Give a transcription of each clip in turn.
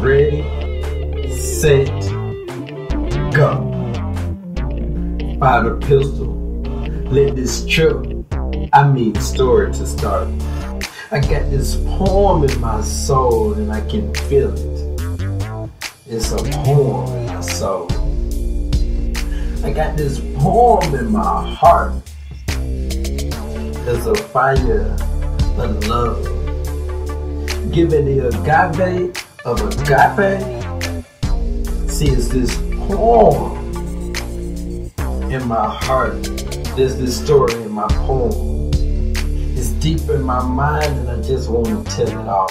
Ready, set, go. Fire the pistol. Let this story to start. I got this poem in my soul and I can feel it. It's a poem in my soul. I got this poem in my heart. There's a fire of love. Giving the agave of agape. See, it's this poem in my heart. There's this story in my poem. It's deep in my mind and I just want to tell it all.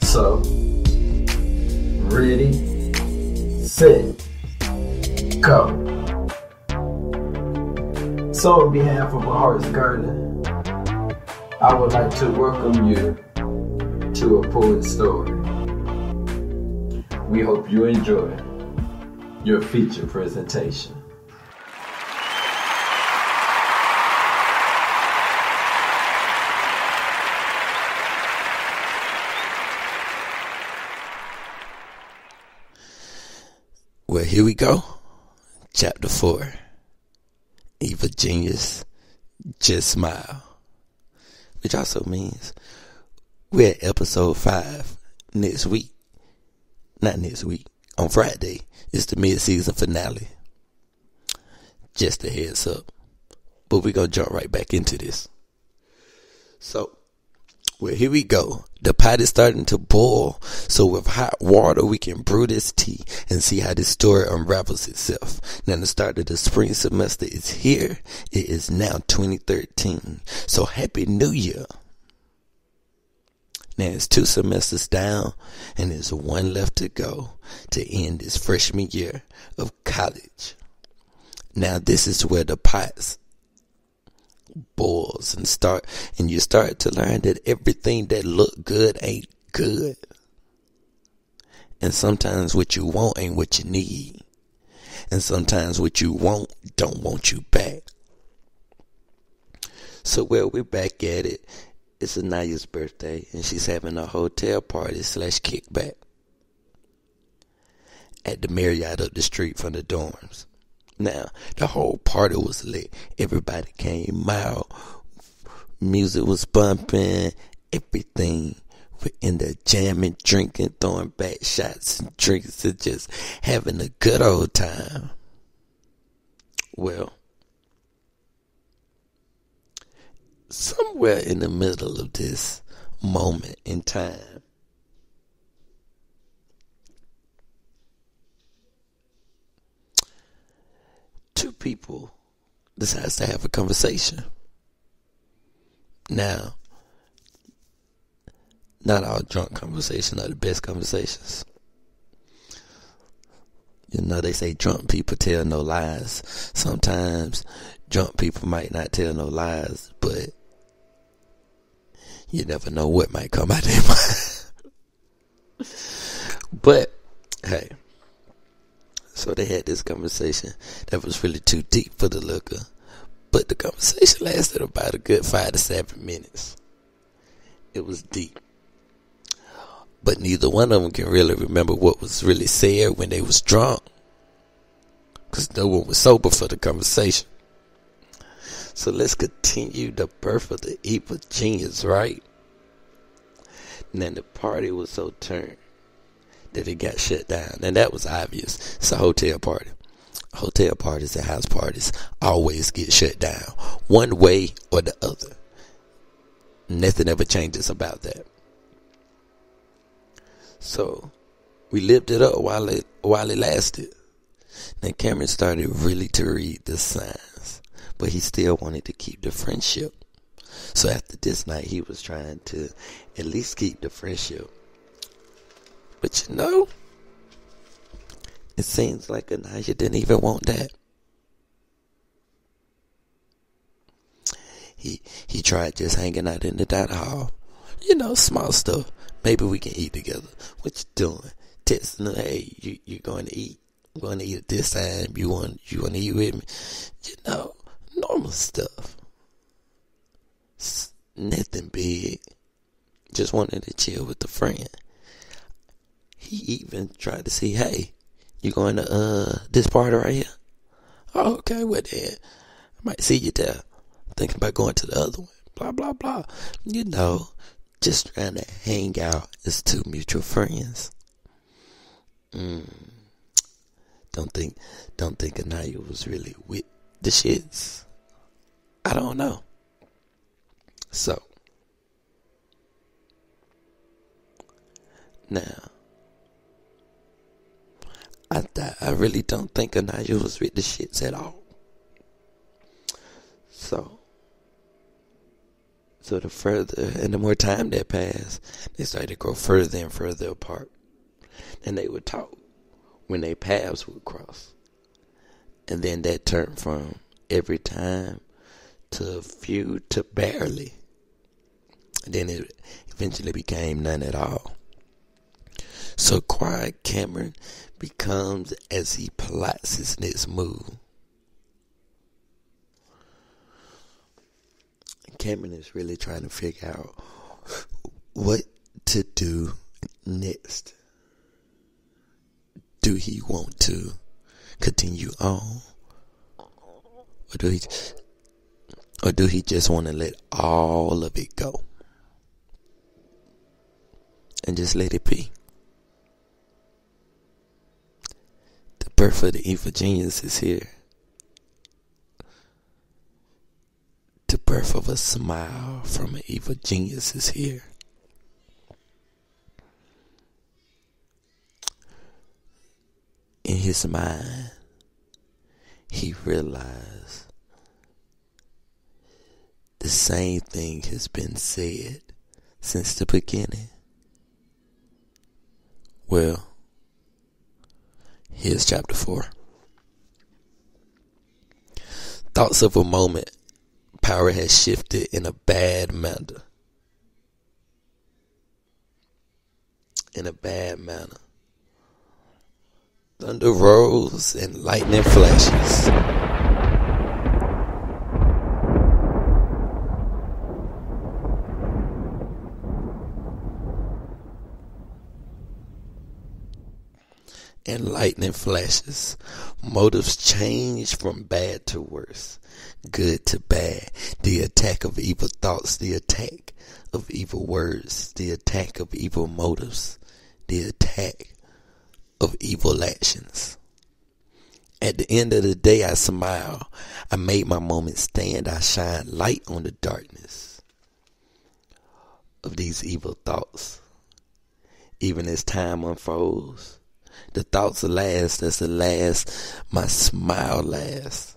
So, ready, set, go. So on behalf of A Heart's Garden, I would like to welcome you to A Poet's Story. We hope you enjoy your feature presentation. Well, here we go. Chapter 4. Evil Genius, Just Smile. Which also means we're at episode 5 next week. Not next week. On Friday, it's the mid-season finale. Just a heads up. But we're going to jump right back into this. So, well, here we go. The pot is starting to boil, so with hot water we can brew this tea and see how this story unravels itself. Now the start of the spring semester is here. It is now 2013, so Happy New Year. Now it's 2 semesters down and there's 1 left to go to end this freshman year of college. Now this is where the pots boils and you start to learn that everything that look good ain't good, and sometimes what you want ain't what you need, and sometimes what you want don't want you back. So we're back at it. It's Aniya's birthday and she's having a hotel party / kickback at the Marriott up the street from the dorms. Now, the whole party was lit. Everybody came out. Music was bumping. Everything. We're in there jamming, drinking, throwing back shots and drinks and just having a good old time. Well, somewhere in the middle of this moment in time, two people decides to have a conversation. Now, not all drunk conversations are the best conversations. You know, they say drunk people tell no lies. Sometimes drunk people might not tell no lies, but you never know what might come out of their mind. But, hey. So they had this conversation that was really too deep for the liquor. But the conversation lasted about a good 5 to 7 minutes. It was deep. But neither one of them can really remember what was really said when they was drunk. Because no one was sober for the conversation. So let's continue the birth of the evil genius, right? And then the party was so turned that it got shut down. And that was obvious. It's a hotel party. Hotel parties and house parties always get shut down, one way or the other. Nothing ever changes about that. So we lived it up while it lasted. Then Cameron started really to read the signs, but he still wanted to keep the friendship. So after this night, he was trying to at least keep the friendship. But you know, it seems like Aniya didn't even want that. He tried just hanging out in the dining hall. You know, small stuff. Maybe we can eat together. What you doing? Texting her, hey, you going to eat? I'm going to eat at this time. You want to eat with me? You know, normal stuff. Nothing big. Just wanted to chill with a friend. He even tried to see, hey, you going to this party right here? Oh, okay, well then, I might see you there. Thinking about going to the other one. Blah, blah, blah. You know, just trying to hang out as two mutual friends. Don't think Aniyah was really with the shits. I don't know. So, now, I really don't think Aniyah was with the shits at all. So the further and the more time that passed, they started to grow further and further apart. And they would talk when their paths would cross. And then that turned from every time to a few to barely. And then it eventually became none at all. So quiet Cameron becomes as he plots his next move. Cameron is really trying to figure out what to do next. Do he want to continue on? Or do he just want to let all of it go? And just let it be? The birth of the evil genius is here. The birth of a smile from an evil genius is here. In his mind, he realized the same thing has been said since the beginning. Well, here's chapter 4. Thoughts of a moment. Power has shifted in a bad manner. Thunder rolls and lightning flashes. Motives change from bad to worse, good to bad. The attack of evil thoughts, the attack of evil words, the attack of evil motives, the attack of evil actions. At the end of the day, I smile. I made my moment stand. I shine light on the darkness of these evil thoughts. Even as time unfolds, the thoughts last as the last, my smile lasts.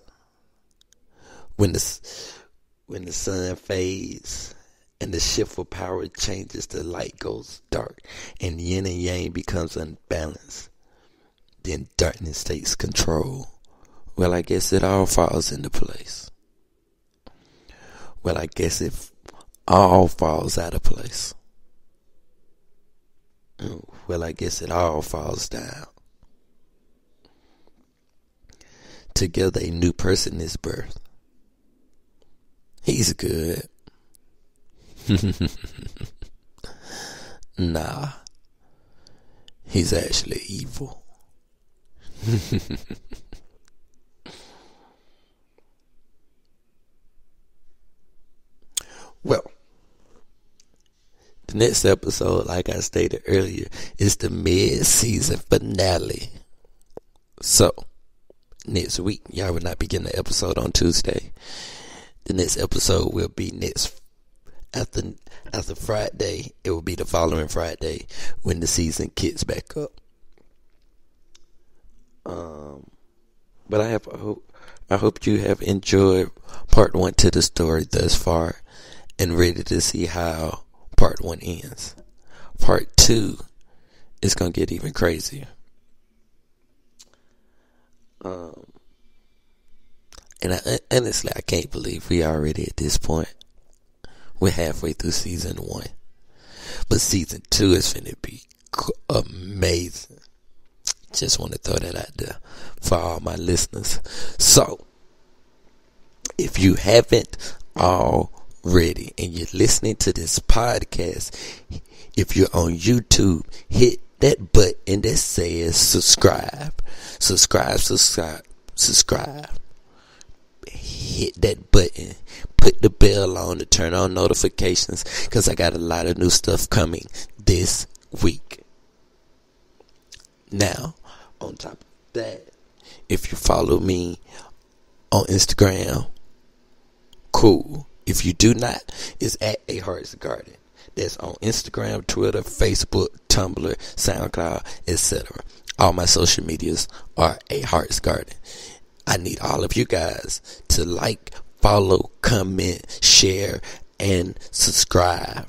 When the sun fades and the shift of power changes, the light goes dark and yin and yang becomes unbalanced. Then darkness takes control. Well, I guess it all falls into place. Well, I guess it all falls out of place. Well, I guess it all falls down. Together, a new person is birthed. He's good. Nah, he's actually evil. Well, the next episode, like I stated earlier, is the mid-season finale. So, next week, y'all will not be getting the episode on Tuesday. The next episode will be after Friday. It will be the following Friday when the season kicks back up. But I hope you have enjoyed part 1 to the story thus far and ready to see how part 1 ends. Part 2 is going to get even crazier. And honestly, I can't believe we already at this point. We're halfway through season 1. But season 2 is finna be amazing. Just want to throw that out there for all my listeners. So, if you haven't already and you're listening to this podcast, if you're on YouTube, hit that button that says subscribe. Subscribe. Hit that button. Put the bell on to turn on notifications, because I got a lot of new stuff coming this week. Now, on top of that, if you follow me on Instagram, cool. If you do not, it's at A Heart's Garden. That's on Instagram, Twitter, Facebook, Tumblr, SoundCloud, etc. All my social medias are A Heart's Garden. I need all of you guys to like, follow, comment, share, and subscribe.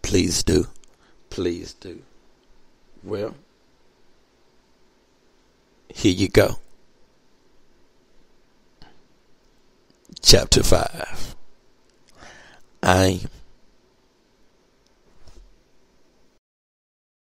Please do. Please do. Well, here you go. Chapter 5. I'm